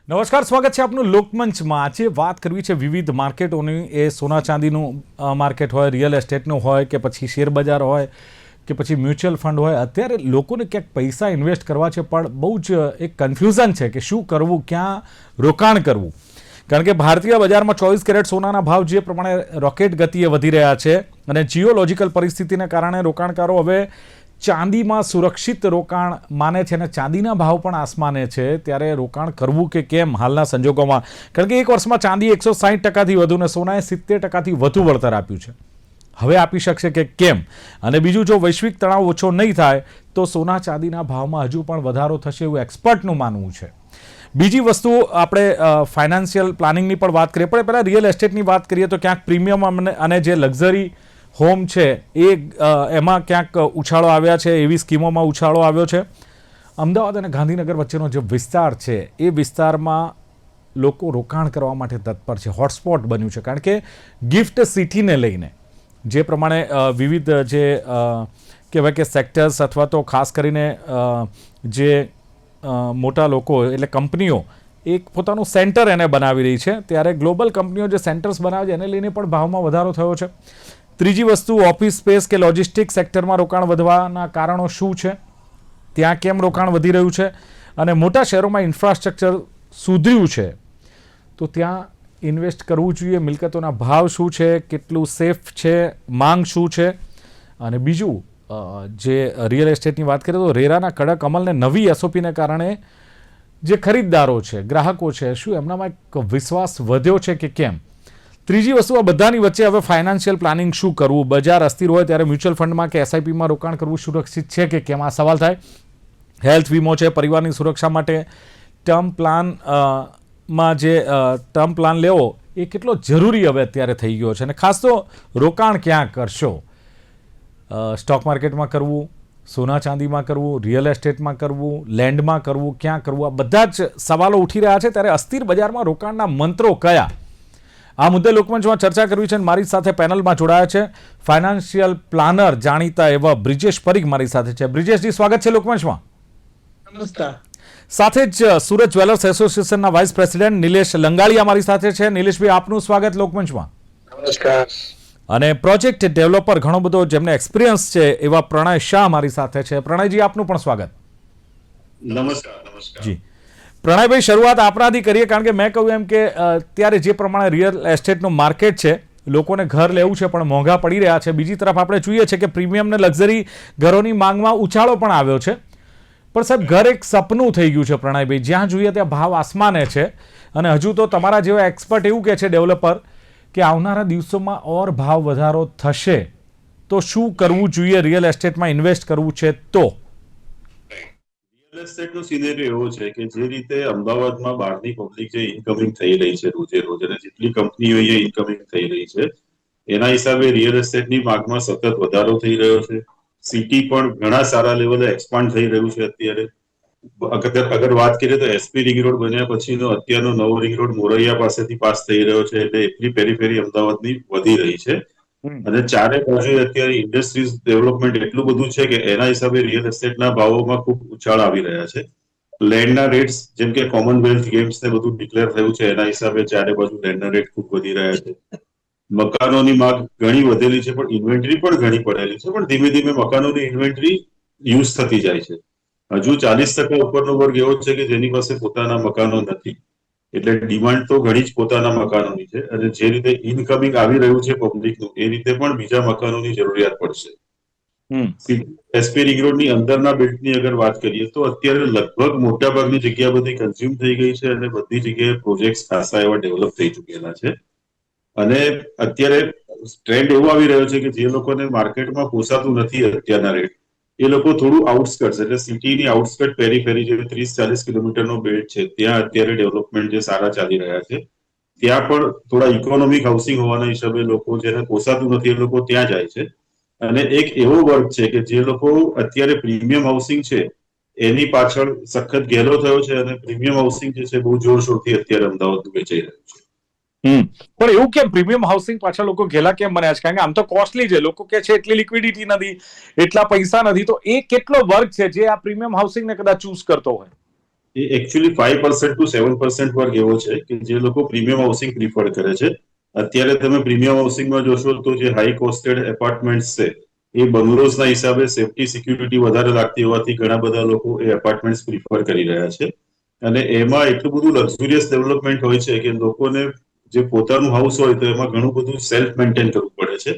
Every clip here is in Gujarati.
નમસ્કાર, સ્વાગત છે આપનું લોકમંચમાં. આજે વાત કરવી છે વિવિધ માર્કેટોની. એ સોના ચાંદીનું માર્કેટ હોય, રિયલ એસ્ટેટનું હોય કે પછી શેરબજાર હોય કે પછી મ્યુચ્યુઅલ ફંડ હોય. અત્યારે લોકોને ક્યાંક પૈસા ઇન્વેસ્ટ કરવા છે, પણ બહુ જ એક કન્ફ્યુઝન છે કે શું કરવું, ક્યાં રોકાણ કરવું. કારણ કે ભારતીય બજારમાં 24 કેરેટ સોનાના ભાવ જે પ્રમાણે રોકેટ ગતિએ વધી રહ્યા છે અને જીઓલોજીકલ પરિસ્થિતિને કારણે રોકાણકારો હવે ચાંદીમાં સુરક્ષિત રોકાણ માને છે અને ચાંદીના ભાવ પણ આસમાને છે. ત્યારે રોકાણ કરવું કે કેમ હાલના સંજોગોમાં? કારણ કે એક વર્ષમાં ચાંદી 160%થી વધુ અને સોનાએ 70%થી વધુ વળતર આપ્યું છે. હવે આપી શકશે કે કેમ? અને બીજું, જો વૈશ્વિક તણાવ ઓછો નહીં થાય તો સોના ચાંદીના ભાવમાં હજુ પણ વધારો થશે એવું એક્સપર્ટનું માનવું છે. બીજી વસ્તુ, આપણે ફાઇનાન્શિયલ પ્લાનિંગની પણ વાત કરીએ, પણ પહેલાં રિયલ એસ્ટેટની વાત કરીએ તો ક્યાંક પ્રીમિયમ અને જે લક્ઝરી હોમ છે એ એમાં ક્યાંક ઉછાળો આવ્યા છે, એવી સ્કીમોમાં ઉછાળો આવ્યો છે. અમદાવાદ અને ગાંધીનગર વચ્ચેનો જે વિસ્તાર છે એ વિસ્તારમાં લોકો રોકાણ કરવા માટે તત્પર છે, હોટસ્પોટ બન્યું છે. કારણ કે ગિફ્ટ સિટીને લઈને જે પ્રમાણે વિવિધ જે કહેવાય કે સેક્ટર્સ અથવા તો ખાસ કરીને જે મોટા લોકો એટલે કંપનીઓ એક પોતાનું સેન્ટર એને બનાવી રહી છે, ત્યારે ગ્લોબલ કંપનીઓ જે સેન્ટર્સ બનાવે છે એને લઈને પણ ભાવમાં વધારો થયો છે. ત્રીજી વસ્તુ, ઓફિસ સ્પેસ કે લોજિસ્ટિક સેક્ટરમાં રોકાણ વધવાના કારણો શું છે, ત્યાં કેમ રોકાણ વધી રહ્યું છે, અને મોટા શહેરોમાં ઇન્ફ્રાસ્ટ્રક્ચર સુધર્યું છે તો ત્યાં ઇન્વેસ્ટ કરવું જોઈએ, મિલકતોના ભાવ શું છે, કેટલું સેફ છે, માંગ શું છે. અને બીજું, જે રિયલ એસ્ટેટની વાત કરીએ તો રેરાના કડક અમલને નવી એસઓપીને કારણે જે ખરીદદારો છે, ગ્રાહકો છે, શું એમનામાં એક વિશ્વાસ વધ્યો છે કે કેમ? ત્રીજી વસ્તુ, આ બધાની વચ્ચે હવે ફાઇનાન્શિયલ પ્લાનિંગ શું કરવું? બજાર અસ્થિર હોય ત્યારે મ્યુચ્યુઅલ ફંડમાં કે એસઆઈપીમાં રોકાણ કરવું સુરક્ષિત છે કે કેમ? આ સવાલ થાય. હેલ્થ વીમો છે, પરિવારની સુરક્ષા માટે ટર્મ પ્લાનમાં જે ટર્મ પ્લાન લેવો એ કેટલો જરૂરી હવે અત્યારે થઈ ગયો છે. અને ખાસ તો રોકાણ ક્યાં કરશો? સ્ટોક માર્કેટમાં કરવું, સોના ચાંદીમાં કરવું, રિયલ એસ્ટેટમાં કરવું, લેન્ડમાં કરવું, ક્યાં કરવું? આ બધા જ સવાલો ઉઠી રહ્યા છે. ત્યારે અસ્થિર બજારમાં રોકાણના મંત્રો કયા? આ મુદ્દે લોકમંચમાં ચર્ચા કરવી છે અને મારી સાથે પેનલમાં જોડાયા છે ફાઇનાન્શિયલ પ્લાનર જાણીતા એવા બ્રિજેશ પરીખ મારી સાથે છે. બ્રિજેશજી, સ્વાગત છે લોકમંચમાં. નમસ્કાર. સાથે જ સુરત જ્વેલર્સ એસોસિએશનના વાઇસ પ્રેસિડેન્ટ નિલેશ લંગાળિયા મારી સાથે છે. નિલેશભાઈ, આપનું સ્વાગત લોકમંચમાં. નમસ્કાર. અને પ્રોજેક્ટ ડેવલપર ઘણો બધો જેમને એક્સપિરિયન્સ છે એવા પ્રણય શાહ મારી સાથે છે. પ્રણયજી, આપનું પણ સ્વાગત. નમસ્કાર. જી પ્રણયભાઈ, શરૂઆત આપણાથી કરીએ. કારણ કે મેં કહ્યું એમ કે અત્યારે જે પ્રમાણે રિયલ એસ્ટેટનું માર્કેટ છે, લોકોને ઘર લેવું છે પણ મોંઘા પડી રહ્યા છે. બીજી તરફ આપણે જોઈએ છે કે પ્રીમિયમ ને લક્ઝરી ઘરોની માંગમાં ઉછાળો પણ આવ્યો છે. પણ સાહેબ, ઘર એક સપનું થઈ ગયું છે પ્રણયભાઈ. જ્યાં જોઈએ ત્યાં ભાવ આસમાને છે અને હજુ તો તમારા જેવા એક્સપર્ટ એવું કહે છે ડેવલપર કે આવનારા દિવસોમાં ઓર ભાવ વધારો થશે. તો શું કરવું જોઈએ? રિયલ એસ્ટેટમાં ઇન્વેસ્ટ કરવું છે તો? રિયલ એસ્ટેટનો સિનેરિયો એવો છે કે જે રીતે અમદાવાદમાં બહારની પબ્લિક જે ઇન્કમિંગ થઈ રહી છે રોજે રોજ, અને જેટલી કંપનીઓ અહીંયા ઇન્કમિંગ થઈ રહી છે એના હિસાબે રિયલ એસ્ટેટની માંગમાં સતત વધારો થઈ રહ્યો છે. સિટી પણ ઘણા સારા લેવલે એક્સપાન્ડ થઈ રહ્યું છે અત્યારે. અગર વાત કરીએ તો એસપી રિંગ રોડ બન્યા પછીનો અત્યારનો નવો રિંગ રોડ મોરૈયા પાસેથી પાસ થઈ રહ્યો છે, એટલે એટલી પેરીફેરી અમદાવાદની વધી રહી છે. અને ચારે બાજુ અત્યારે ઇન્ડસ્ટ્રીઝ ડેવલપમેન્ટ એટલું બધું છે કે એના હિસાબે રિયલ એસ્ટેટના ભાવોમાં ખૂબ ઉછાળ આવી રહ્યા છે. લેન્ડના રેટ્સ, જેમ કે કોમનવેલ્થ ગેમ્સ ને બધું ડિક્લેર થયું છે એના હિસાબે ચારે બાજુ લેન્ડના રેટ ખૂબ વધી રહ્યા છે. મકાનોની માંગ ઘણી વધેલી છે, પણ ઇન્વેન્ટરી પણ ઘણી પડેલી છે. પણ ધીમે ધીમે મકાનોની ઇન્વેન્ટરી યુઝ થતી જાય છે. હજુ 40% ઉપરનો વર્ગ એવો છે કે જેની પાસે પોતાના મકાનો નથી. એટલે ડિમાન્ડ તો ઘણી જ પોતાના મકાનોની છે, અને જે રીતે ઇનકમિંગ આવી રહ્યું છે પબ્લિકનું, એ રીતે પણ બીજા મકાનોની જરૂરિયાત પડશે. એસપી રિંગ રોડની અંદરના બેલ્ટની અગર વાત કરીએ તો અત્યારે લગભગ મોટાભાગની જગ્યા બધી કન્ઝ્યુમ થઈ ગઈ છે અને બધી જગ્યાએ પ્રોજેક્ટ ખાસા એવા ડેવલપ થઈ ચૂકેલા છે. અને અત્યારે ટ્રેન્ડ એવો આવી રહ્યો છે કે જે લોકોને માર્કેટમાં પોસાતું નથી અત્યારના રેટ, એ લોકો થોડું આઉટસ્કર્ટ, એટલે સિટીની આઉટસ્કર્ટ પેરીફેરી જે 30-40 કિલોમીટરનો બેલ્ટ છે ત્યાં અત્યારે ડેવલપમેન્ટ જે સારા ચાલી રહ્યા છે. ત્યાં પણ થોડા ઇકોનોમિક હાઉસિંગ હોવાના હિસાબે લોકો જેને પોસાતું નથી એ લોકો ત્યાં જાય છે. અને એક એવો વર્ગ છે કે જે લોકો અત્યારે પ્રીમિયમ હાઉસિંગ છે એની પાછળ સખત ઘેલો થયો છે, અને પ્રીમિયમ હાઉસિંગ જે છે બહુ જોરશોરથી અત્યારે અમદાવાદ વેચાઈ રહ્યું છે. પણ એવું કેમ પ્રીમિયમ હાઉસિંગ પાછળ લોકો ઘેલા કેમ બન્યા છે? કારણ કે આમ તો કોસ્ટલી છે, લોકો કે છે એટલી લિક્વિડિટી નથી, એટલા પૈસા નથી. તો એ કેટલો વર્ગ છે જે આ પ્રીમિયમ હાઉસિંગને કદાચ ચૂઝ કરતો હોય? એ એકચ્યુઅલી 5% ટુ 7% વર્ગ એવો છે કે જે લોકો પ્રીમિયમ હાઉસિંગ પ્રિફર કરે છે. અત્યારે તમે પ્રીમિયમ હાઉસિંગમાં જોશો તો જે હાઈ કોસ્ટેડ એપાર્ટમેન્ટ છે એ બંગલોઝના હિસાબે સેફટી સિક્યુરિટી વધારે લાગતી હોવાથી ઘણા બધા લોકો એ એપાર્ટમેન્ટ પ્રિફર કરી રહ્યા છે. અને એમાં એટલું બધું લક્ઝુરિયસ ડેવલપમેન્ટ હોય છે કે લોકોને જે પોતાનું હાઉસ હોય તો એમાં ઘણું બધું સેલ્ફ મેન્ટેન કરવું પડે છે.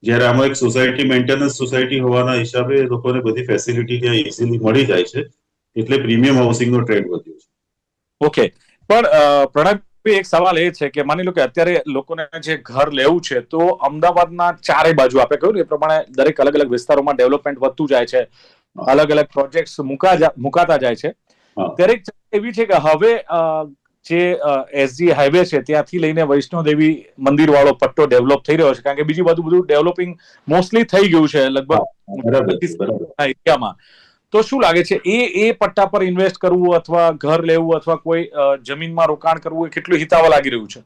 જ્યારે આમાં એક સોસાયટી મેન્ટેનન્સ સોસાયટી હોવાના હિસાબે લોકોને બધી ફેસિલિટી ત્યાં ઇઝીલી મળી જાય છે. એટલે પ્રીમિયમ હાઉસિંગનો ટ્રેન્ડ વધ્યો છે. ઓકે, પણ પ્રણવ એક સવાલ એ છે કે માની લો કે અત્યારે લોકોને જે ઘર લેવું છે તો અમદાવાદના ચારે બાજુ આપણે કહ્યું એ પ્રમાણે દરેક અલગ અલગ વિસ્તારોમાં ડેવલપમેન્ટ વધતું જાય છે, અલગ અલગ પ્રોજેક્ટ્સ મુકાતા જાય છે. દરેક એવી છે કે હવે જે એસજી હાઈવે છે ત્યાંથી લઈને વૈષ્ણોદેવી મંદિર વાળો પટ્ટો ડેવલપ થઈ રહ્યો છે, કારણ કે બીજી બધું ડેવલપિંગ મોસ્ટલી થઈ ગયું છે લગભગ એરિયામાં. તો શું લાગે છે એ પટ્ટા પર ઇન્વેસ્ટ કરવું અથવા ઘર લેવું અથવા કોઈ જમીનમાં રોકાણ કરવું એ કેટલું હિતાવહ લાગી રહ્યું છે?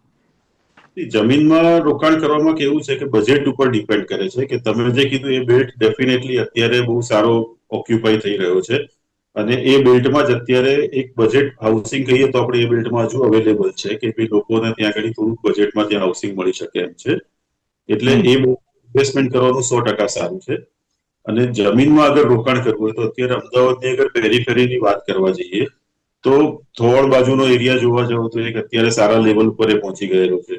જમીનમાં રોકાણ કરવામાં કેવું છે કે બજેટ ઉપર ડિપેન્ડ કરે છે કે તમે જે કીધું એ બેલ્ટ ડેફિનેટલી અત્યારે બહુ સારો ઓક્યુપાઈ થઈ રહ્યો છે. અને એ બેલ્ટમાં જ અત્યારે એક બજેટ હાઉસિંગ કહીએ તો આપણે એ બેલ્ટમાં હજુ અવેલેબલ છે કે ભાઈ લોકોને ત્યાં આગળ થોડુંક બજેટમાં ત્યાં હાઉસિંગ મળી શકે એમ છે. એટલે એ ઇન્વેસ્ટમેન્ટ કરવાનું 100% સારું છે. અને જમીનમાં અગર રોકાણ કરવું હોય તો અત્યારે અમદાવાદની અગર પેરીફેરીની વાત કરવા જઈએ તો થોળ બાજુનો એરિયા જોવા જાવ તો એક અત્યારે સારા લેવલ પર એ પહોંચી ગયેલો છે.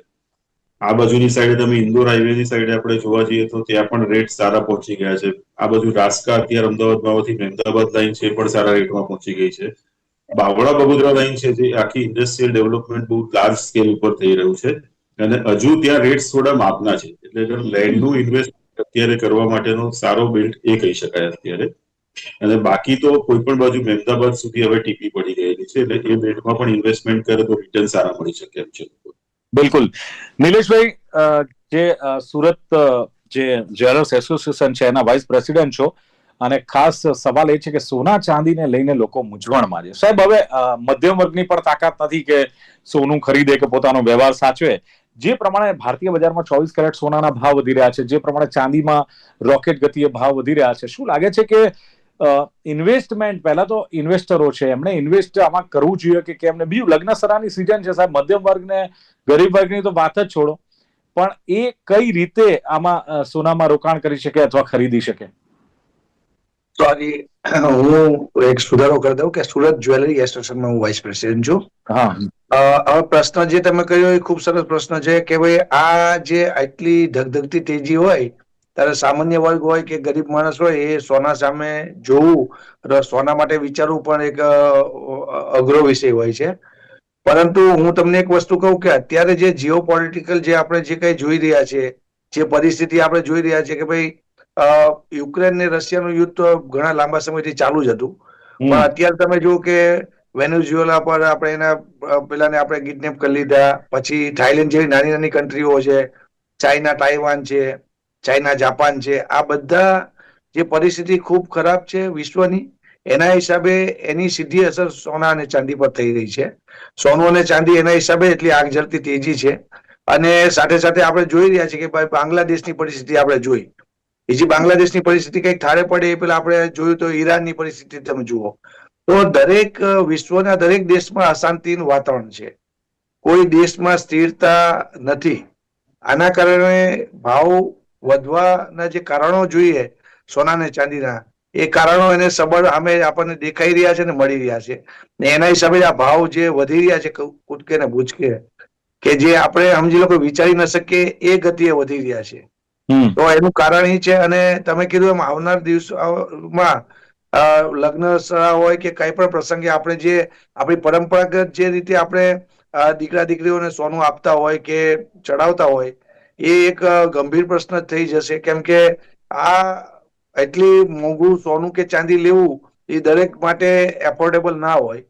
આ બાજુની સાઈડે તમે ઇન્દોર હાઈવેની સાઈડે આપણે જોવા જઈએ તો ત્યાં પણ રેટ સારા પહોંચી ગયા છે. આ બાજુ રાસ્કા અત્યારે અમદાવાદમાંથી મહેમદાબાદ લાઈન છે એ પણ સારા રેટમાં પહોંચી ગઈ છે. બાવળા બગોદરા લાઈન છે જે આખી ઇન્ડસ્ટ્રીયલ ડેવલપમેન્ટ બહુ લાર્જ સ્કેલ ઉપર થઈ રહ્યું છે અને હજુ ત્યાં રેટ્સ થોડા માપના છે. એટલે લેન્ડનું ઇન્વેસ્ટ અત્યારે કરવા માટેનો સારો બિલ્ડ એ કહી શકાય અત્યારે. અને બાકી તો કોઈ પણ બાજુ મહેમદાબાદ સુધી હવે ટીપી પડી ગયેલી છે એટલે એ બેટમાં પણ ઇન્વેસ્ટમેન્ટ કરે તો રિટર્ન સારા મળી શકે એમ છે. બિલકુલ. નિલેશભાઈ, જે સુરત જે જ્વેલર્સ એસોસિએશન છે એના વાઇસ પ્રેસિડેન્ટ છો અને ખાસ સવાલ એ છે કે સોના ચાંદીને લઈને લોકો મૂંઝવણમાં છે. સાહેબ, હવે મધ્યમ વર્ગની પણ તાકાત નથી કે સોનું ખરીદે કે પોતાનો વ્યવહાર સાચવે. જે પ્રમાણે ભારતીય બજારમાં 24 કેરેટ સોનાના ભાવ વધી રહ્યા છે, જે પ્રમાણે ચાંદીમાં રોકેટ ગતિએ ભાવ વધી રહ્યા છે, શું લાગે છે કે ઇન્વેસ્ટમેન્ટ, પહેલા તો ઇન્વેસ્ટરો છે એમણે ઇન્વેસ્ટ આમાં કરવું જોઈએ કે કેમ? બીજું, લગ્ન સરાની સિઝન છે સાહેબ, મધ્યમ વર્ગને ગરીબ વર્ગની તો વાત જ છોડો, પણ એ કઈ રીતે આમાં સોનામાં રોકાણ કરી શકે અથવા ખરીદી શકે? સોરી, હું એક સુધારો કરી દઉં કે સુરત જ્વેલરી એસોસિએશનમાં હું વાઇસ પ્રેસિડેન્ટ છું. હવે પ્રશ્ન જે તમે કર્યો એ ખૂબ સરસ પ્રશ્ન છે કે ભાઈ આ જે આટલી ધગધગતી તેજી હોય ત્યારે સામાન્ય વર્ગ હોય કે ગરીબ માણસ હોય એ સોના સામે જોવું, સોના માટે વિચારવું પણ એક અઘરો વિષય હોય છે. પરંતુ હું તમને એક વસ્તુ કહું કે અત્યારે જે જીઓ પોલિટિકલ જે આપણે જે કઈ જોઈ રહ્યા છે, જે પરિસ્થિતિ આપણે જોઈ રહ્યા છે કે ભાઈ યુક્રેન ને રશિયાનું યુદ્ધ તો ઘણા લાંબા સમયથી ચાલુ જ હતું, પણ અત્યારે તમે જુઓ કે વેનેઝુએલા પર આપણે એના પેલાને આપણે કિડનેપ કરી લીધા, પછી થાઈલેન્ડ જેવી નાની નાની કન્ટ્રીઓ છે, ચાઇના તાઇવાન છે, ચાઇના જાપાન છે, આ બધા જે પરિસ્થિતિ ખૂબ ખરાબ છે વિશ્વની, એના હિસાબે એની સીધી અસર સોના અને ચાંદી પર થઈ રહી છે. સોનું અને ચાંદી એના હિસાબે એટલી આગ ઝરતી તેજી છે. અને સાથે સાથે આપણે જોઈ રહ્યા છીએ કે ભાઈ બાંગ્લાદેશની પરિસ્થિતિ આપણે જોઈ, બીજી બાંગ્લાદેશની પરિસ્થિતિ કઈક ઠારે પડે એ પેલા આપણે જોયું તો ઈરાનની પરિસ્થિતિ તમે જુઓ. તો દરેક વિશ્વના દરેક દેશમાં અશાંતિનું વાતાવરણ છે, કોઈ દેશમાં સ્થિરતા નથી. આના કારણે ભાવ વધવાના જે કારણો જોઈએ સોના અને ચાંદીના, એ કારણો એને સબળ અમે આપણને દેખાઈ રહ્યા છે ને મળી રહ્યા છે. ને એના હિસાબે આ ભાવ જે વધી રહ્યા છે કૂદકે ને ભૂચકે, કે જે આપણે સમજી લો વિચારી ન શકીએ એ ગતિએ વધી રહ્યા છે. તો એનું કારણ એ છે. અને તમે કીધું એમ આવનાર દિવસોમાં લગ્ન હોય કે કઈ પણ પ્રસંગે આપણે જે આપણી પરંપરાગત જે રીતે આપણે દીકરા દીકરીઓને સોનું આપતા હોય કે ચડાવતા હોય, એ એક ગંભીર પ્રશ્ન થઈ જશે. કેમ કે આ એટલી મોંઘું સોનું કે ચાંદી લેવું એ દરેક માટે એફોર્ડેબલ ના હોય.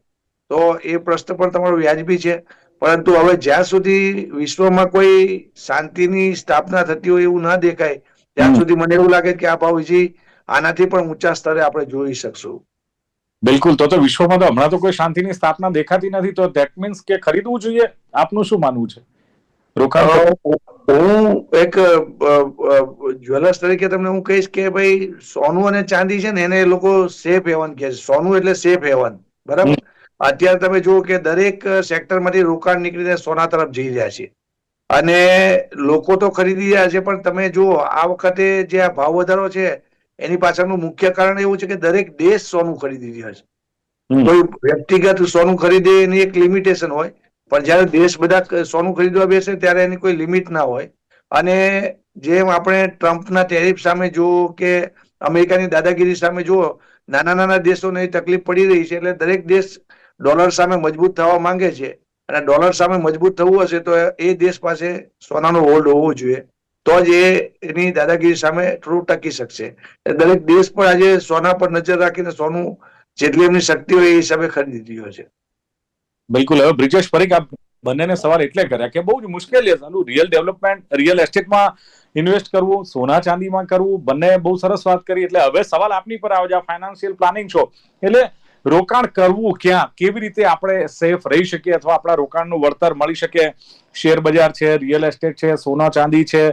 તો એ પ્રશ્ન પણ તમારો વ્યાજબી છે. પરંતુ હવે જ્યાં સુધી વિશ્વમાં કોઈ શાંતિની સ્થાપના થતી હોય એવું ના દેખાય ત્યાં સુધી મને એવું લાગે કે આ ભાવ હજી આનાથી પણ ઊંચા સ્તરે આપણે જોઈ શકશું. બિલકુલ. તો વિશ્વમાં તો હમણાં તો કોઈ શાંતિની સ્થાપના દેખાતી નથી, તો ધેટ મીન્સ કે ખરીદવું જોઈએ. આપનું શું માનવું છે? રોકાણ હું એક જ્વેલર્સ તરીકે તમને હું કહીશ કે ભાઈ સોનું અને ચાંદી છે ને એને લોકો સેફ હેવન કહે છે. સોનું એટલે સેફ હેવન, બરાબર? અત્યારે તમે જુઓ કે દરેક સેક્ટરમાંથી રોકાણ નીકળીને સોના તરફ જઈ રહ્યા છે અને લોકો તો ખરીદી રહ્યા છે, પણ તમે જુઓ આ વખતે જે આ ભાવ વધારો છે એની પાછળનું મુખ્ય કારણ એવું છે કે દરેક દેશ સોનું ખરીદી રહ્યા છે. કોઈ વ્યક્તિગત સોનું ખરીદે એની એક લિમિટેશન હોય, પણ જયારે દેશ બધા સોનું ખરીદવા બેસે ત્યારે એની કોઈ લિમિટ ના હોય. અને જેમ આપણે ટ્રમ્પના ટેરિફ સામે જુઓ કે અમેરિકાની દાદાગીરી સામે જુઓ, નાના નાના દેશોને તકલીફ પડી રહી છે, એટલે દરેક દેશ ડોલર સામે મજબૂત થવા માંગે છે. અને ડોલર સામે મજબૂત થવું હશે તો એ દેશ પાસે સોનાનો હોલ્ડ હોવો જોઈએ, તો જ એની દાદાગીરી સામે થોડું ટકી શકશે. દરેક દેશ પણ આજે સોના પર નજર રાખીને સોનું જેટલી એમની શક્તિ હોય એ હિસાબે ખરીદી રહ્યો છે. બિલકુલ. હવે બ્રિજેશ પરીખ, આપ બંનેને સવાલ એટલે કર્યા કે બહુ જ મુશ્કેલી છે રિયલ ડેવલપમેન્ટ, રિયલ એસ્ટેટમાં ઇન્વેસ્ટ કરવું, સોના ચાંદીમાં કરવું, બંને બહુ સરસ વાત કરી. એટલે હવે સવાલ આપની પર આવે છે, આ ફાઇનાન્શિયલ પ્લાનિંગ છો એટલે રોકાણ કરવું ક્યાં, કેવી રીતે આપણે સેફ રહી શકીએ અથવા આપણા રોકાણનું વળતર મળી શકે. શેર બજાર છે, રિયલ એસ્ટેટ છે, સોના ચાંદી છે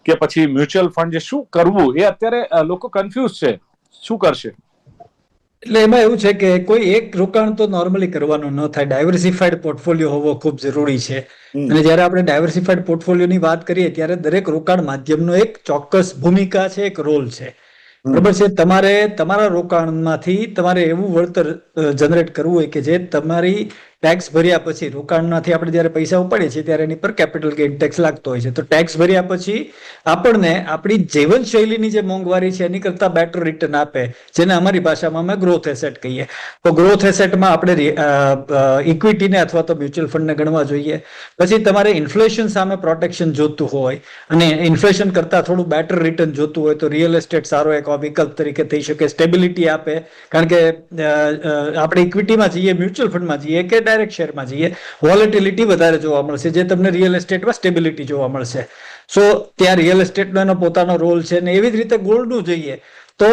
કે પછી મ્યુચ્યુઅલ ફંડ છે, શું કરવું એ અત્યારે લોકો કન્ફ્યુઝ છે, શું કરશે? એટલે એમાં એવું છે કે કોઈ એક રોકાણ તો નોર્મલી કરવાનું ન થાય, ડાયવર્સિફાઈડ પોર્ટફોલિયો હોવો ખૂબ જરૂરી છે. અને જ્યારે આપણે ડાયવર્સિફાઈડ પોર્ટફોલિયોની વાત કરીએ ત્યારે દરેક રોકાણ માધ્યમનો એક ચોક્કસ ભૂમિકા છે, એક રોલ છે. બરાબર છે. તમારે તમારા રોકાણમાંથી તમારે એવું વળતર જનરેટ કરવું હોય કે જે તમારી ટેક્સ ભર્યા પછી, રોકાણમાંથી આપણે જ્યારે પૈસા ઉપાડીએ છીએ ત્યારે એની પર કેપિટલ ગેઇન ટેક્સ લાગતો હોય છે. તો ટેક્સ ભર્યા પછી આપણને આપણી જીવનશૈલીની જે મોંઘવારી છે એની કરતાં બેટર રિટર્ન આપે, જેને અમારી ભાષામાં અમે ગ્રોથ એસેટ કહીએ. તો ગ્રોથ એસેટમાં આપણે ઇક્વિટીને અથવા તો મ્યુચ્યુઅલ ફંડને ગણવા જોઈએ. પછી તમારે ઇન્ફ્લેશન સામે પ્રોટેક્શન જોતું હોય અને ઇન્ફ્લેશન કરતાં થોડું બેટર રિટર્ન જોતું હોય તો રિયલ એસ્ટેટ સારો એક વિકલ્પ તરીકે થઈ શકે, સ્ટેબિલિટી આપે. કારણ કે આપણે ઇક્વિટીમાં જઈએ, મ્યુચ્યુઅલ ફંડમાં જઈએ કે ડાયરેક્ટ શેરમાં જઈએ, વોલેટિલિટી વધારે જોવા મળશે, જે તમને રિયલ એસ્ટેટમાં સ્ટેબિલિટી જોવા મળશે. સો ત્યાં રિયલ એસ્ટેટનો એનો પોતાનો રોલ છે. ને એવી જ રીતે ગોલ્ડનું જોઈએ તો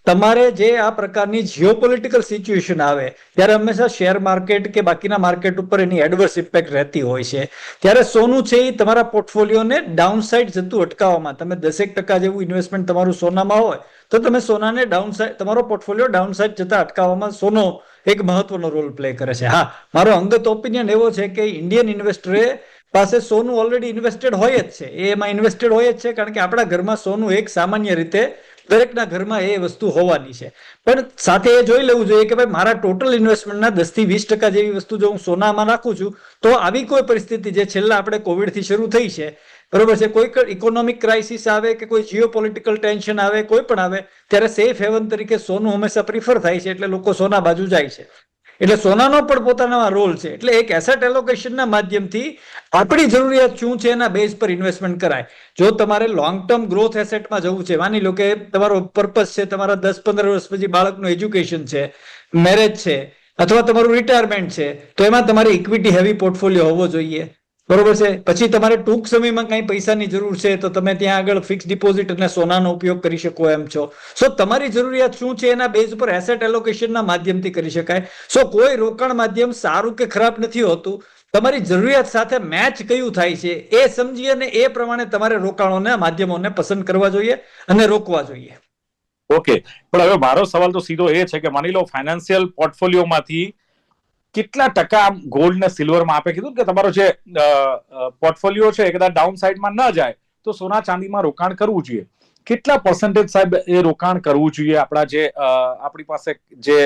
તમારે જે આ પ્રકારની જીઓપોલિટિકલ સિચ્યુએશન આવે ત્યારે હંમેશા શેર માર્કેટ કે બાકીના માર્કેટ ઉપર એની એડવર્સ ઇમ્પેક્ટ રહેતી હોય છે. ત્યારે સોનું છે એ તમારા પોર્ટફોલિયોને ડાઉનસાઇડ જતું અટકાવવામાં, તમે 10% જેવું ઇન્વેસ્ટમેન્ટ તમારું સોનામાં હોય તો તમે સોનાને ડાઉનસાઇડ, તમારો પોર્ટફોલિયો ડાઉનસાઇડ જતા અટકાવવામાં સોનો એક મહત્વનો રોલ પ્લે કરે છે. હા, મારો અંગત ઓપિનિયન એવો છે કે ઇન્ડિયન ઇન્વેસ્ટરે પાસે સોનું ઓલરેડી ઇન્વેસ્ટેડ હોય જ છે, એમાં ઇન્વેસ્ટેડ હોય જ છે, કારણ કે આપણા ઘરમાં સોનું એક સામાન્ય રીતે દરેકના ઘરમાં એ વસ્તુ હોવાની છે. પણ સાથે એ જોઈ લેવું જોઈએ કે ભાઈ મારા ટોટલ ઇન્વેસ્ટમેન્ટના 10% જેવી વસ્તુ જો હું સોનામાં નાખું છું તો આવી કોઈ પરિસ્થિતિ જે છેલ્લા આપણે કોવિડથી શરૂ થઈ છે, બરોબર છે, કોઈ ઇકોનોમિક ક્રાઇસિસ આવે કે કોઈ જીઓપોલિટિકલ ટેન્શન આવે, કોઈ પણ આવે, ત્યારે સેફ હેવન તરીકે સોનું હંમેશા પ્રિફર થાય છે. એટલે લોકો સોના બાજુ જાય છે. એટલે સોનાનો પણ પોતાનો રોલ છે. એટલે એક એસેટ એલોકેશનના માધ્યમથી આપણી જરૂરિયાત શું છે એના બેઝ પર ઇન્વેસ્ટમેન્ટ કરાય. જો તમારે લોંગ ટર્મ ગ્રોથ એસેટમાં જવું છે, માની લો કે તમારો પર્પસ છે તમારા 10-15 વર્ષ પછી બાળકનું એજ્યુકેશન છે, મેરેજ છે અથવા તમારું રિટાયરમેન્ટ છે, તો એમાં તમારે ઇક્વિટી હેવી પોર્ટફોલિયો હોવો જોઈએ. બરોબર છે. પછી તમારે ટૂંક સમયમાં કઈ પૈસાની જરૂર છે તો તમે ત્યાં આગળ ફિક્સ ડિપોઝિટ અને સોનાનો ઉપયોગ કરી શકો એમ છો. સો તમારી જરૂરિયાત શું છે એના બેઝ પર એસેટ એલોકેશનના માધ્યમથી કરી શકાય. સો કોઈ રોકાણ માધ્યમ સારું કે ખરાબ નથી હોતું, તમારી જરૂરિયાત સાથે મેચ કયું થાય છે એ સમજી અને એ પ્રમાણે તમારે રોકાણોના માધ્યમોને પસંદ કરવા જોઈએ અને રોકવા જોઈએ. ઓકે, પણ હવે મારો સવાલ તો સીધો એ છે કે માની લો ફાઇનાન્શિયલ પોર્ટફોલિયોમાંથી કેટલા ટકા ગોલ્ડ ને સિલ્વરમાં, આપે કીધું કે તમારો જે પોર્ટફોલિયો છે એ કદાચ ડાઉન સાઇડમાં ન જાય તો સોના ચાંદીમાં રોકાણ કરવું જોઈએ. કેટલા પર્સન્ટેજ સાહેબ એ રોકાણ કરવું જોઈએ આપણા જે આપણી પાસે જે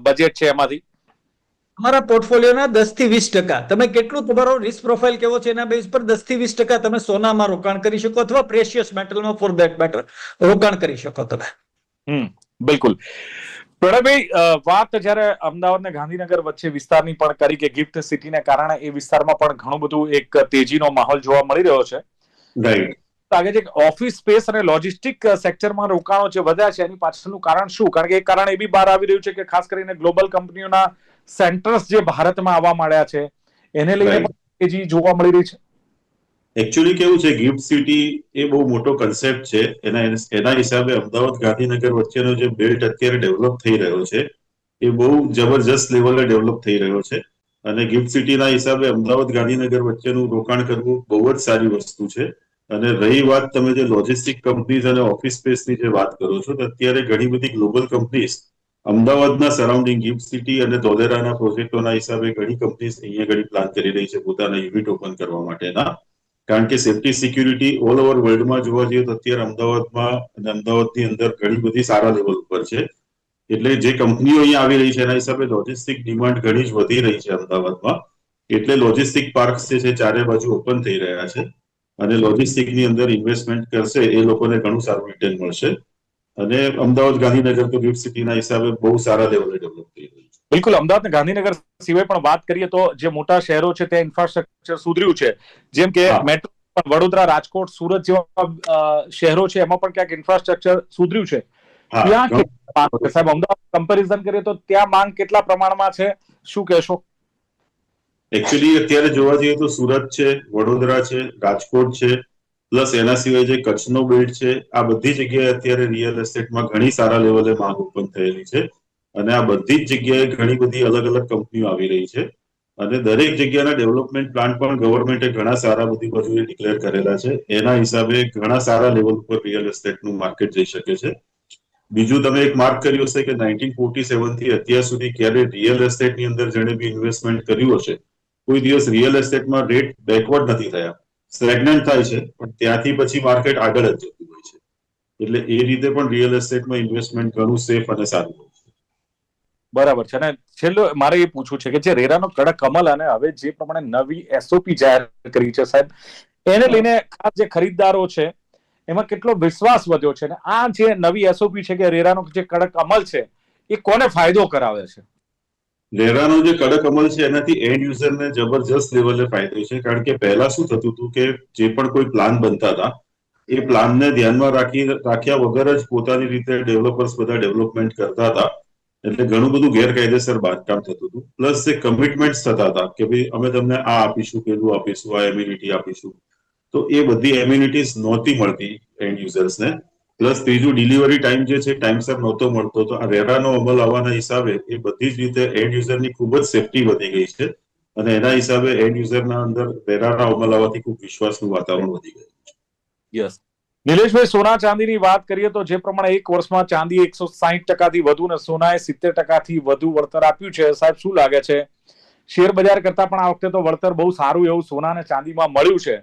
બજેટ છે એમાંથી? તમારા પોર્ટફોલિયોના 10-20%. તમે કેટલું તમારો રિસ્ક પ્રોફાઇલ કેવો છે એના બેઝ પર 10-20% તમે સોનામાં રોકાણ કરી શકો અથવા પ્રેશિયસ મેટલમાં ફોર ધેટ મેટર રોકાણ કરી શકો તમે. બિલકુલ. પ્રણયભાઈ, વાત જ્યારે અમદાવાદ ને ગાંધીનગર વચ્ચે વિસ્તારની પણ કરી કે ગિફ્ટ સિટીને કારણે એ વિસ્તારમાં પણ ઘણું બધું એક તેજીનો માહોલ જોવા મળી રહ્યો છે. રાઈટ. લાગે છે કે ઓફિસ સ્પેસ અને લોજિસ્ટિક સેક્ટરમાં રોકાણો જે વધ્યા છે એની પાછળનું કારણ શું? કારણ કે એક કારણ એ બી બહાર આવી રહ્યું છે કે ખાસ કરીને ગ્લોબલ કંપનીઓના સેન્ટર્સ જે ભારતમાં આવવા માંડ્યા છે એને લઈને પણ તેજી જોવા મળી રહી છે. એકચ્યુઅલી કેવું છે, ગિફ્ટ સિટી એ બહુ મોટો કન્સેપ્ટ છે. એના હિસાબે અમદાવાદ ગાંધીનગર વચ્ચેનો જે બેલ્ટ અત્યારે ડેવલપ થઈ રહ્યો છે એ બહુ જબરજસ્ત લેવલે ડેવલપ થઈ રહ્યો છે. અને ગિફ્ટ સિટીના હિસાબે અમદાવાદ ગાંધીનગર વચ્ચેનું રોકાણ કરવું બહુ જ સારી વસ્તુ છે. અને રહી વાત તમે જે લોજિસ્ટિક કંપનીઝ અને ઓફિસ સ્પેસની જે વાત કરો છો, તો અત્યારે ઘણી બધી ગ્લોબલ કંપનીઝ અમદાવાદના સરાઉન્ડિંગ ગિફ્ટ સિટી અને ધોલેરાના પ્રોજેક્ટોના હિસાબે ઘણી કંપનીઝ અહીંયા ઘણી પ્લાન કરી રહી છે પોતાના યુનિટ ઓપન કરવા માટેના. કારણ કે સેફટી સિક્યુરિટી ઓલ ઓવર વર્લ્ડમાં જોવા જઈએ તો અત્યારે અમદાવાદમાં અને અમદાવાદની અંદર ઘણી બધી સારા લેવલ ઉપર છે. એટલે જે કંપનીઓ અહીંયા આવી રહી છે એના હિસાબે લોજિસ્ટિક ડિમાન્ડ ઘણી જ વધી રહી છે અમદાવાદમાં. એટલે લોજિસ્ટિક પાર્ક્સ જે છે ચારે બાજુ ઓપન થઈ રહ્યા છે અને લોજિસ્ટિકની અંદર ઇન્વેસ્ટમેન્ટ કરશે એ લોકોને ઘણું સારું રિટર્ન મળશે. અને અમદાવાદ ગાંધીનગર તો ગિફ્ટ સિટીના હિસાબે બહુ સારા લેવલે ડેવલપ થઈ રહ્યું છે. બિલકુલ, અમદાવાદ અને ગાંધીનગર સિવાય પણ વાત કરીએ તો જે મોટા શહેરો છે ત્યાં ઇન્ફ્રાસ્ટ્રક્ચર સુધર્યું છે, જેમ કે મેટ્રો, વડોદરા, રાજકોટ, સુરત જેવા શહેરો છે એમાં પણ ક્યાંક ઇન્ફ્રાસ્ટ્રક્ચર સુધર્યું છે. ત્યાં સાહેબ અમદાવાદ કમ્પેરિઝન કરીએ તો ત્યાં માંગ કેટલા પ્રમાણમાં છે, શું કહેશો? એકચ્યુઅલી અત્યારે જોવા જઈએ તો સુરત છે, વડોદરા છે, રાજકોટ છે, પ્લસ એના સિવાય જે કચ્છનો બેલ્ટ છે, આ બધી જગ્યાએ અત્યારે રિયલ એસ્ટેટમાં ઘણી સારા લેવલે માંગ ઓપન થયેલી છે. અને આ બધી જ જગ્યાએ ઘણી બધી અલગ અલગ કંપનીઓ આવી રહી છે. અને દરેક જગ્યાના ડેવલપમેન્ટ પ્લાન પણ ગવર્મેન્ટે ઘણા સારા બધી બાજુએ ડિક્લેર કરેલા છે. એના હિસાબે ઘણા સારા લેવલ ઉપર રિયલ એસ્ટેટનું માર્કેટ જઈ શકે છે. બીજું તમે એક માર્ક કર્યું હશે કે 1947 થી અત્યાર સુધી ક્યારે રિયલ એસ્ટેટની અંદર જેણે બી ઇન્વેસ્ટમેન્ટ કર્યું હશે કોઈ દિવસ રિયલ એસ્ટેટમાં રેટ બેકવર્ડ નથી થયા, સ્ટેગ્નન્ટ થાય છે, પણ ત્યાંથી પછી માર્કેટ આગળ જ જતું હોય છે. એટલે એ રીતે પણ રિયલ એસ્ટેટમાં ઇન્વેસ્ટમેન્ટ ઘણું સેફ અને સારું હોય છે. બરાબર છે. અને છેલ્લું મારે એ પૂછવું છે કે જે રેરાનો કડક અમલ અને હવે જે પ્રમાણે નવી એસઓપી જાહેર કરી છે સાહેબ, એને લઈને ખાસ જે ખરીદદારો છે એમાં કેટલો વિશ્વાસ વધ્યો છે, અને આ જે નવી એસઓપી છે કે રેરાનો જે કડક અમલ છે એ કોને ફાયદો કરાવે છે? રેરાનો જે કડક અમલ છે એનાથી એન્ડ યુઝરને જબરજસ્ત લેવલે ફાયદો છે. કારણ કે પહેલા શું થતું હતું કે જે પણ કોઈ પ્લાન બનતા હતા એ પ્લાનને ધ્યાનમાં રાખ્યા વગર જ પોતાની રીતે ડેવલપર્સ બધા ડેવલપમેન્ટ કરતા હતા. એટલે ઘણું બધું ગેરકાયદેસર બાંધકામ થતું હતું. પ્લસ જે કમિટમેન્ટ થતા હતા કે ભાઈ અમે તમને આ આપીશું, પેલું આપીશું, આ એમ્યુનિટી આપીશું, તો એ બધી એમ્યુનિટીઝ નહોતી મળતી એન્ડ યુઝર્સને. પ્લસ ત્રીજું ડિલિવરી ટાઈમ જે છે ટાઈમસર નહોતો મળતો. તો આ રેરાનો અમલ આવવાના હિસાબે એ બધી જ રીતે એન્ડ યુઝરની ખૂબ જ સેફટી વધી ગઈ છે. અને એના હિસાબે એન્ડ યુઝરના અંદર રેરાના અમલ આવવાથી ખૂબ વિશ્વાસનું વાતાવરણ વધી ગયું છે. યસ. નિલેશભાઈ, સોના ચાંદીની વાત કરીએ તો જે પ્રમાણે એક વર્ષમાં ચાંદી 160% વધુ ને સોનાએ 70% વધુ વળતર આપ્યું છે, સાહેબ શું લાગે છે? શેર બજાર કરતા પણ આ વખતે તો વળતર બહુ સારું એવું સોના અને ચાંદીમાં મળ્યું છે.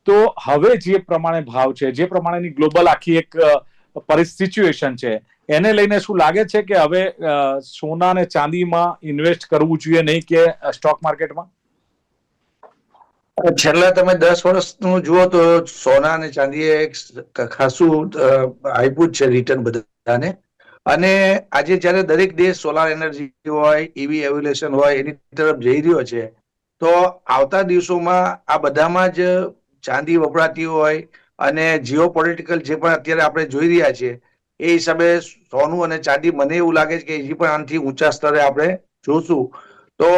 તો હવે જે પ્રમાણે ભાવ છે, જે પ્રમાણેની ગ્લોબલ આખી એક સિચ્યુએશન છે, એને લઈને શું લાગે છે કે હવે સોના અને ચાંદીમાં ઇન્વેસ્ટ કરવું જોઈએ નહીં કે સ્ટોક માર્કેટમાં? છેલ્લા તમે 10 વર્ષનું જુઓ તો સોના અને ચાંદીએ એક ખાસું આપ્યું જ છે રિટર્ન બધાને. અને આજે જયારે દરેક દેશ સોલાર એનર્જી હોય, ઈવી એવ્યુલેશન હોય, એની તરફ જઈ રહ્યો છે, તો આવતા દિવસોમાં આ બધામાં જ ચાંદી વપરાતી હોય અને જીઓ પોલિટિકલ જે પણ અત્યારે આપણે જોઈ રહ્યા છીએ એ હિસાબે સોનું અને ચાંદી મને એવું લાગે છે કે હજી પણ આનાથી ઊંચા સ્તરે આપણે જોશું. તો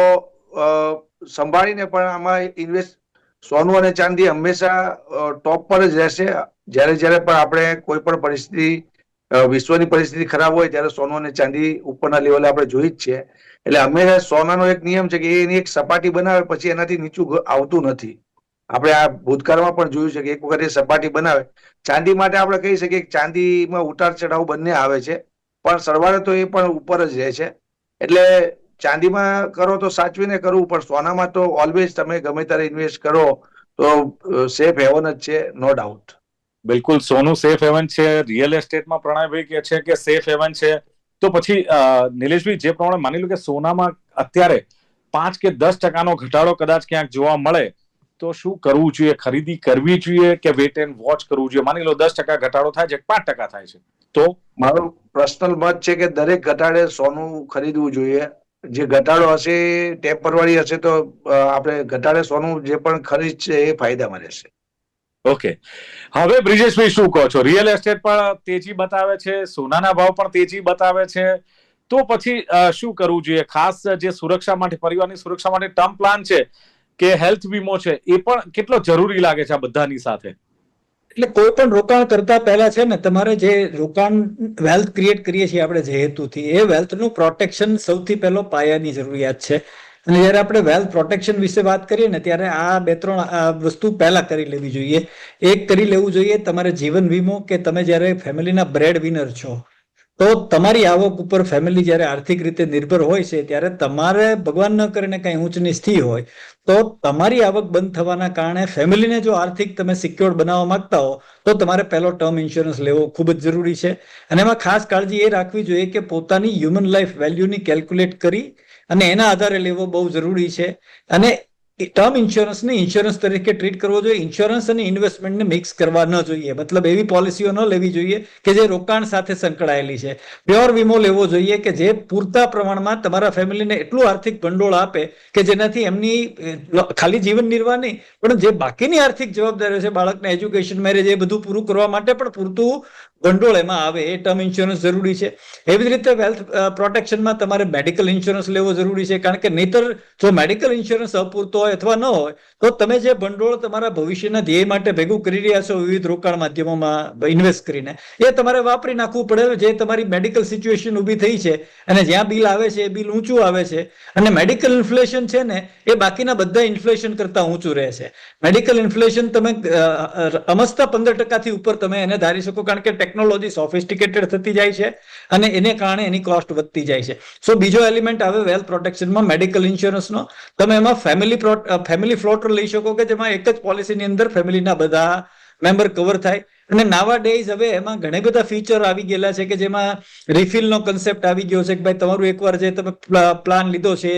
સંભાળીને પણ આમાં ઇન્વેસ્ટ, સોનું અને ચાંદી હંમેશા ટોપ પર જ રહેશે. જ્યારે પણ આપણે કોઈ પણ પરિસ્થિતિ, વિશ્વની પરિસ્થિતિ ખરાબ હોય ત્યારે સોનું અને ચાંદી ઉપરના લેવલે આપણે જોઈ જ છે. એટલે હંમેશા સોનાનો એક નિયમ છે કે એની એક સપાટી બનાવે પછી એનાથી નીચું આવતું નથી. આપણે આ ભૂતકાળમાં પણ જોયું છે કે એક વખત એ સપાટી બનાવે. ચાંદી માટે આપણે કહી શકીએ કે ચાંદીમાં ઉતાર ચઢાવ બંને આવે છે, પણ સરવાળે તો એ પણ ઉપર જ રહે છે. એટલે ચાંદીમાં કરો તો સાચવીને કરવું, પણ સોનામાં તો ઓલવેઝ તમે ગમે ત્યારે ઇન્વેસ્ટ કરો તો સેફ હેવન જ છે, નો ડાઉટ. બિલકુલ, સોનું સેફ હેવન છે. રિયલ એસ્ટેટમાં પ્રણયભાઈ કહે છે કે સેફ હેવન છે. તો પછી નિલેશભાઈ, જે પ્રમાણે માની લો કે સોનામાં અત્યારે 5 કે 10% ઘટાડો કદાચ ક્યાંક જોવા મળે તો શું કરવું જોઈએ? ખરીદી કરવી જોઈએ કે વેટ એન્ડ વોચ કરવું જોઈએ? માની લો 10% ઘટાડો થાય છે, 5% થાય છે, તો મારો પર્સનલ મત છે કે દરેક ઘટાડે સોનું ખરીદવું જોઈએ. જે ઘટાડો હશે ટેમ્પરરી હશે તો આપણે ઘટાડે સોનું જે પણ ખરીદ છે એ ફાયદામાં રહેશે. ઓકે, હવે બ્રિજેશભાઈ શું કહો છો? રિયલ એસ્ટેટ પણ તેજી બતાવે છે, સોનાના ભાવ પણ તેજી બતાવે છે, તો પછી શું કરવું જોઈએ? ખાસ જે સુરક્ષા માટે, પરિવારની સુરક્ષા માટે ટર્મ પ્લાન છે કે હેલ્થ વીમો છે, એ પણ કેટલો જરૂરી લાગે છે આ બધાની સાથે? એટલે કોઈ પણ રોકાણ કરતા પહેલા છે ને, તમારે જે રોકાણ વેલ્થ ક્રિએટ કરીએ છીએ આપણે જે હેતુથી, એ વેલ્થનું પ્રોટેક્શન સૌથી પહેલો પાયાની જરૂરિયાત છે. અને જયારે આપણે વેલ્થ પ્રોટેક્શન વિશે વાત કરીએ ને ત્યારે આ 2-3 વસ્તુ પહેલા કરી લેવી જોઈએ. એક કરી લેવું જોઈએ તમારે જીવન વીમો, કે તમે જયારે ફેમિલીના બ્રેડ વિનર છો તો તમારી આવક ઉપર ફેમિલી જ્યારે આર્થિક રીતે નિર્ભર હોય છે ત્યારે તમારે ભગવાન ન કરીને કઈ ઊંચ નીચ થઈ હોય તો તમારી આવક બંધ થવાના કારણે ફેમિલીને જો આર્થિક તમે સિક્યોર બનાવવા માંગતા હો તો તમારે પહેલો ટર્મ ઇન્સ્યોરન્સ લેવો ખૂબ જ જરૂરી છે. અને એમાં ખાસ કાળજી એ રાખવી જોઈએ કે પોતાની હ્યુમન લાઈફ વેલ્યુની કેલ્ક્યુલેટ કરી અને એના આધારે લેવો બહુ જરૂરી છે. અને ટર્મ ઇન્સ્યોરન્સને ઇન્સ્યોરન્સ તરીકે ટ્રીટ કરવો જોઈએ. ઇન્સ્યોરન્સ અને ઇન્વેસ્ટમેન્ટને મિક્સ કરવા ન જોઈએ. મતલબ એવી પોલિસીઓ ન લેવી જોઈએ કે જે રોકાણ સાથે સંકળાયેલી છે. પ્યોર વીમો લેવો જોઈએ કે જે પૂરતા પ્રમાણમાં તમારા ફેમિલીને એટલું આર્થિક ભંડોળ આપે કે જેનાથી એમની ખાલી જીવન નિર્વાહ નહીં પણ જે બાકીની આર્થિક જવાબદારીઓ છે, બાળકના એજ્યુકેશન, મેરેજ, એ બધું પૂરું કરવા માટે પણ પૂરતું ભંડોળ એમાં આવે. એ ટર્મ ઇન્સ્યોરન્સ જરૂરી છે. એવી જ રીતે વેલ્થ પ્રોટેક્શનમાં તમારે મેડિકલ ઇન્સ્યોરન્સ લેવો જરૂરી છે. કારણ કે નહીતર જો મેડિકલ ઇન્સ્યોરન્સ અપૂરતો હોય અથવા ન હોય તો તમે જે ભંડોળ તમારા ભવિષ્યના ધ્યેય માટે ભેગું કરી રહ્યા છો વિવિધ રોકાણ માધ્યમોમાં ઇન્વેસ્ટ કરીને, એ તમારે વાપરી નાખવું પડે. જે તમારી મેડિકલ સિચ્યુએશન ઊભી થઈ છે અને જ્યાં બિલ આવે છે એ બિલ ઊંચું આવે છે અને મેડિકલ ઇન્ફ્લેશન છે ને એ બાકીના બધા ઇન્ફ્લેશન કરતા ઊંચું રહે છે. મેડિકલ ઇન્ફ્લેશન તમે અમસ્તા 15% ઉપર તમે એને ધારી શકો કારણ કે ટેકનોલોજી સોફિસ્ટિકેટેડ થતી જાય છે અને એને કારણે એની કોસ્ટ વધતી જાય છે. સો બીજો એલિમેન્ટ આવે વેલ્થ પ્રોટેક્શનમાં મેડિકલ ઇન્સ્યોરન્સનો. તમે એમાં ફેમિલી ફ્લોટર લઈ શકો કે જેમાં એક જ પોલિસીની અંદર ફેમિલીના બધા મેમ્બર કવર થાય. અને નાવા ડેઝ હવે એમાં ઘણા બધા ફીચર આવી ગયેલા છે કે જેમાં રિફિલનો કન્સેપ્ટ આવી ગયો છે કે ભાઈ તમારું એકવાર જે તમે પ્લાન લીધો છે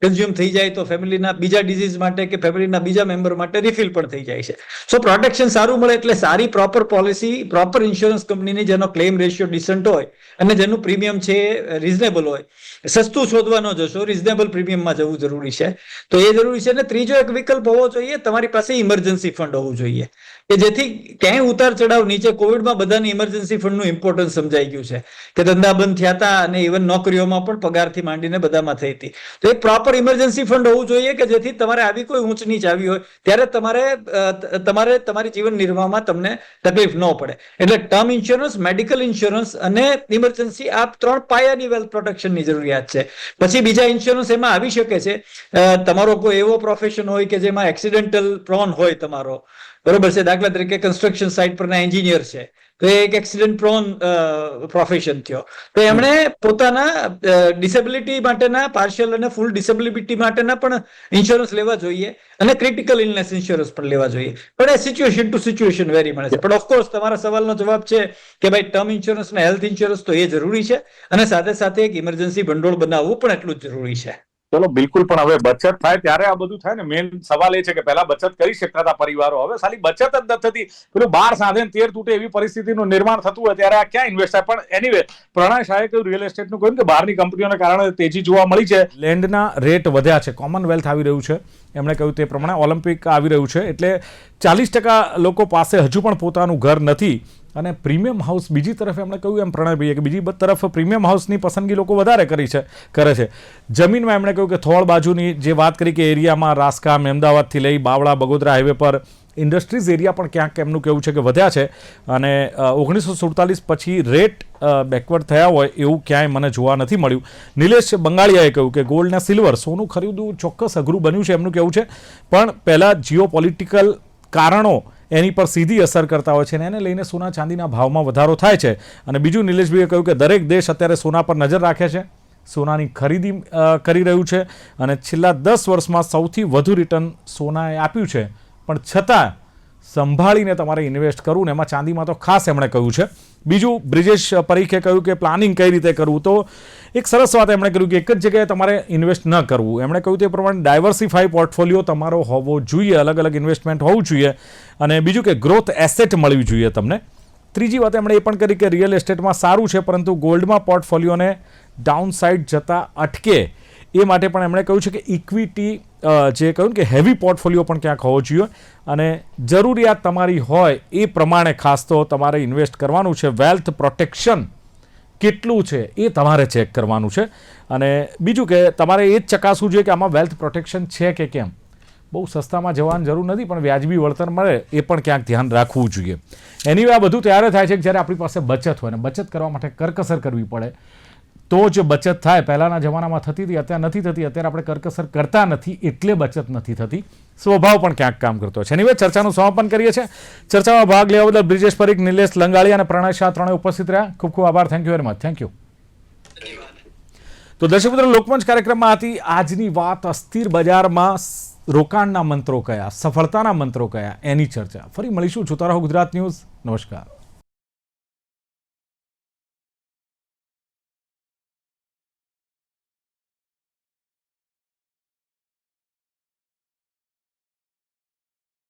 કન્ઝ્યુમ થઈ જાય તો ફેમિલીના બીજા ડિઝીઝ માટે કે ફેમિલીના બીજા મેમ્બર માટે રિફિલ પણ થઈ જાય છે. સો પ્રોટેક્શન સારું મળે એટલે સારી પ્રોપર પોલિસી, પ્રોપર ઇન્સ્યોરન્સ કંપનીની જેનો ક્લેમ રેશિયો ડિસન્ટ હોય અને જેનું પ્રીમિયમ છે રિઝનેબલ હોય. સસ્તું શોધવા ન જશો, રિઝનેબલ પ્રીમિયમમાં જવું જરૂરી છે. તો એ જરૂરી છે. અને ત્રીજો એક વિકલ્પ હોવો જોઈએ, તમારી પાસે ઇમરજન્સી ફંડ હોવું જોઈએ કે જેથી ક્યાંય ઉતાર ચડાવ નીચે. કોવિડમાં બધાને ઇમરજન્સી ફંડનું ઇમ્પોર્ટન્સ સમજાઈ ગયું છે કે ધંધા બંધ થયા હતા અને ઇવન નોકરીઓમાં પણ પગારથી માંડીને બધામાં થઈ હતી. તો એક પ્રોપર ઇમરજન્સી ફંડ હોવું જોઈએ કે જેથી તમારે આવી કોઈ ઊંચ નીચ આવી હોય ત્યારે તમારે તમારી જીવન નિર્વાહમાં તમને તકલીફ ન પડે. એટલે ટર્મ ઇન્સ્યોરન્સ, મેડિકલ ઇન્સ્યોરન્સ અને ઇમરજન્સી આ 3 પાયાની વેલ્થ પ્રોટેક્શનની જરૂરિયાત છે. પછી બીજા ઇન્સ્યોરન્સ એમાં આવી શકે છે. તમારો કોઈ એવો પ્રોફેશન હોય કે જેમાં એક્સિડેન્ટલ પ્રોન હોય તમારો, બરોબર છે. દાખલા તરીકે કન્સ્ટ્રક્શન સાઇટ પરના એન્જિનિયર છે તો એ એક એક્સિડન્ટ પ્રોન પ્રોફેશન થયો. તો એમણે પોતાના ડિસેબિલિટી માટેના, પાર્શિયલ અને ફૂલ ડિસેબિલિટી માટેના પણ ઇન્સ્યોરન્સ લેવા જોઈએ અને ક્રિટિકલ ઇલનેસ ઇન્સ્યોરન્સ પણ લેવા જોઈએ. પણ એ સિચ્યુએશન ટુ સિચ્યુએશન વેરી મળે છે. પણ ઓફકોર્સ તમારા સવાલનો જવાબ છે કે ભાઈ ટર્મ ઇન્સ્યોરન્સ અને હેલ્થ ઇન્સ્યોરન્સ તો એ જરૂરી છે અને સાથે સાથે એક ઇમરજન્સી ભંડોળ બનાવવું પણ એટલું જ જરૂરી છે. ચલો બિલકુલ. પણ હવે બચત થાય ત્યારે આ બધું થાય ને. મેઇન સવાલ એ છે કે પહેલા બચત કરી શકતા હતા પરિવારો, હવે ખાલી બચત જ નથી થતી. પેલું 12 સાંધે 13 તૂટે એવી પરિસ્થિતિનું નિર્માણ થતું હોય ત્યારે આ ક્યાં ઇન્વેસ્ટ થાય. પણ એનીવે પ્રણય શાહે કહ્યું, રિયલ એસ્ટેટનું કહ્યું કે બહારની કંપનીઓને કારણે તેજી જોવા મળી છે, લેન્ડના રેટ વધ્યા છે, કોમનવેલ્થ આવી રહ્યું છે, એમણે કહ્યું તે પ્રમાણે ઓલિમ્પિક આવી રહ્યું છે, એટલે 40% લોકો પાસે હજુ પણ પોતાનું ઘર નથી. અને પ્રીમિયમ હાઉસ બીજી તરફ એમણે કહ્યું એમ પ્રણયભાઈએ કે બીજી તરફ પ્રીમિયમ હાઉસની પસંદગી લોકો વધારે કરે છે. જમીનમાં એમણે કહ્યું કે થોળ બાજુની જે વાત કરી કે એરિયામાં રાસકામ, અમદાવાદથી લઈ બાવળા, બગોદરા હાઈવે પર ઇન્ડસ્ટ્રીઝ એરિયા પણ ક્યાંક એમનું કહેવું છે કે વધ્યા છે. અને 1947 પછી રેટ બેકવર્ડ થયા હોય એવું ક્યાંય મને જોવા નથી મળ્યું. નિલેશ બંગાળિયાએ કહ્યું કે ગોલ્ડ ને સિલ્વર, સોનું ખરીદવું ચોક્કસ અઘરું બન્યું છે એમનું કહેવું છે. પણ પહેલાં જીઓપોલિટિકલ કારણો એની પર સીધી અસર કરતા હોય છે અને એને લઈને સોના ચાંદીના ભાવમાં વધારો થાય છે. અને બીજું નિલેશભાઈએ કહ્યું કે દરેક દેશ અત્યારે સોના પર નજર રાખે છે, સોનાની ખરીદી કરી રહ્યું છે અને છેલ્લા 10 વર્ષમાં સૌથી વધુ રિટર્ન સોનાએ આપ્યું છે. પણ છતાં સંભાળીને તમારે ઇન્વેસ્ટ કરવું ને એમાં ચાંદીમાં તો ખાસ એમણે કહ્યું છે. બીજું બ્રિજેશ પરીખે કહ્યું કે પ્લાનિંગ કઈ રીતે કરવું. તો એક સરસ વાત એમણે કહ્યું કે એક જ જગ્યાએ તમારે ઇન્વેસ્ટ ન કરવું. એમણે કહ્યું તે પ્રમાણે ડાયવર્સિફાઈ પોર્ટફોલિયો તમારો હોવો જોઈએ, અલગ અલગ ઇન્વેસ્ટમેન્ટ હોવું જોઈએ. અને બીજું કે ગ્રોથ એસેટ મળવી જોઈએ તમને. ત્રીજી વાત એમણે એ પણ કરી કે રિયલ એસ્ટેટમાં સારું છે પરંતુ ગોલ્ડમાં પોર્ટફોલિયોને ડાઉનસાઇડ જતા અટકે એ માટે પણ એમણે કહ્યું છે કે ઇક્વિટી જે કહ્યું કે હેવી પોર્ટફોલિયો પણ ક્યાંક હોવો જોઈએ અને જરૂરિયાત તમારી હોય એ પ્રમાણે ખાસ તો તમારે ઇન્વેસ્ટ કરવાનું છે. વેલ્થ પ્રોટેક્શન કેટલું છે એ તમારે ચેક કરવાનું છે. અને બીજું કે તમારે એ જ ચકાસવું જોઈએ કે આમાં વેલ્થ પ્રોટેક્શન છે કે કેમ. બહુ સસ્તામાં જવાની જરૂર નથી પણ વ્યાજબી વળતર મળે એ પણ ક્યાંક ધ્યાન રાખવું જોઈએ. એની આ બધું ત્યારે થાય છે કે જ્યારે આપણી પાસે બચત હોય ને બચત કરવા માટે કરકસર કરવી પડે. તો જ બચત થાય. પહેલાંના જમાનામાં થતી હતી, અત્યારે નથી થતી. અત્યારે આપણે કરકસર કરતા નથી એટલે બચત નથી થતી. સ્વભાવ પણ ક્યાંક કામ કરતો છે. એનીવે ચર્ચાનું સમાપન કરીએ છીએ. ચર્ચામાં ભાગ લેવા બદલ બ્રિજેશ પરીખ, નિલેશ લંગાળી અને પ્રણય શાહ ત્રણેય ઉપસ્થિત રહ્યા. ખૂબ ખૂબ આભાર. Thank you very much. Thank you. તો દર્શક મિત્રો, લોકમંચ કાર્યક્રમમાં હતી આજની વાત અસ્થિર બજારમાં રોકાણના મંત્રો કયા, સફળતાના મંત્રો કયા, એની ચર્ચા. ફરી મળીશું. જોતા રહો ગુજરાત ન્યૂઝ. નમસ્કાર.